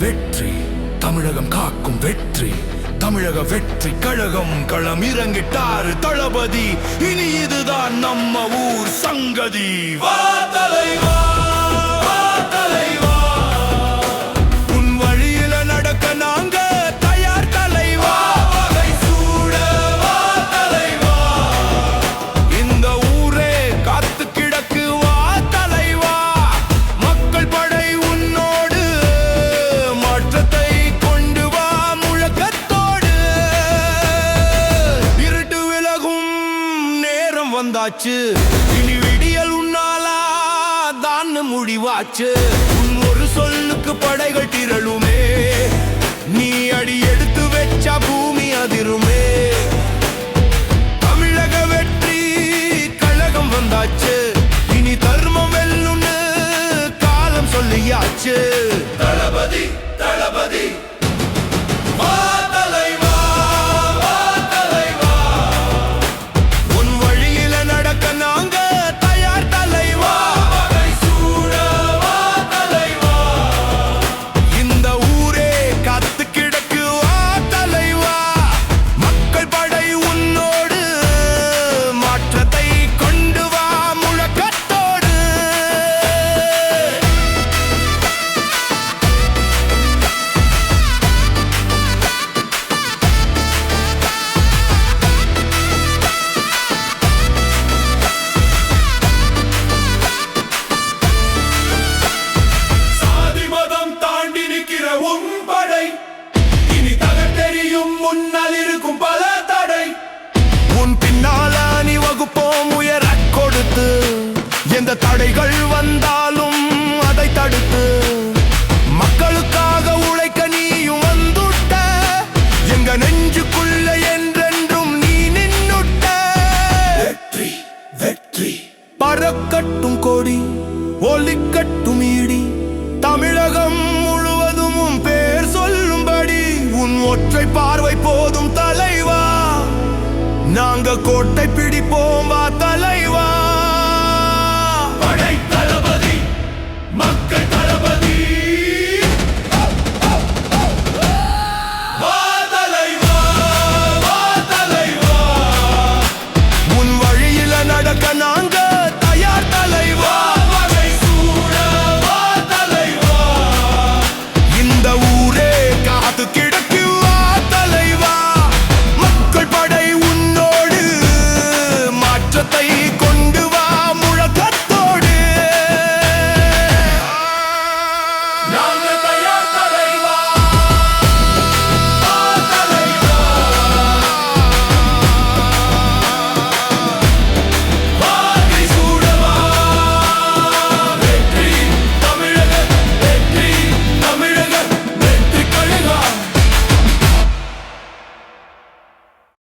வெற்றி தமிழகம் காக்கும் வெற்றி தமிழக வெற்றி கழகம் களம் இறங்கிட்டாரு தளபதி. இனி இதுதான் நம்ம ஊர் சங்கதி. வா தலைவா, வா தலைவா, உன் வழியில நடக்க நாங்க தயார் தலைவா. வகை சூட வா தலைவா, இந்த ஊரே காத்து கிடக்கு வா தலைவா. மக்கள் படை உன்னோடு, மாற்றத்தை கொண்டு வா முழக்கத்தோடு. இருட்டு விலகும் நேரம் வந்தாச்சு, இனி விடியல் உன்னாலா தான் முடிவாச்சு. உன் ஒரு சொல்லுக்கு படைகள் திரளுமே, நீ அடி எடுத்து வச்சா பூமி அதிருமே. தமிழக வெற்றி கழகம் வந்தாச்சு, இனி தர்மம் வெல்லுன்னு காலம் சொல்லியாச்சு. தளபதி தளபதி வா தலைவா, வா தலைவா, உன் வழியில நடக்க நாங்க தயார் தலைவா. வகை சூட வா தலைவா, இந்த ஊரே காத்து கிடக்கு வா தலைவா. மக்கள் படை உன்னோடு, மாற்றத்தை கொண்டு வா முழக்கத்தோடு. சாதி மதம் தாண்டி நிற்கிற உன் படை, இனி தகத்தெறியும் முன்னால் இருக்கும் பல தடை. உன் பின்னால நீ வகுப்போம் உயர கொடுத்து, எந்த தடைகள் வந்தாலும் அதை தடுத்து. மக்களுக்காக உழைக்க நீயும் வந்துட்ட, எங்க நெஞ்சுக்குள்ள என்றென்றும் நீ நின்னுட்ட. வெற்றி வெற்றி பறக்கட்டும் கொடி, ஒலிக்கட்டும் இடி, தமிழகம் முழுவதும் உன் பேர் சொல்லும்படி. உன் ஒற்றை பார்வை போதும் தலைவா, நாங்க கோட்டை பிடிப்போம்.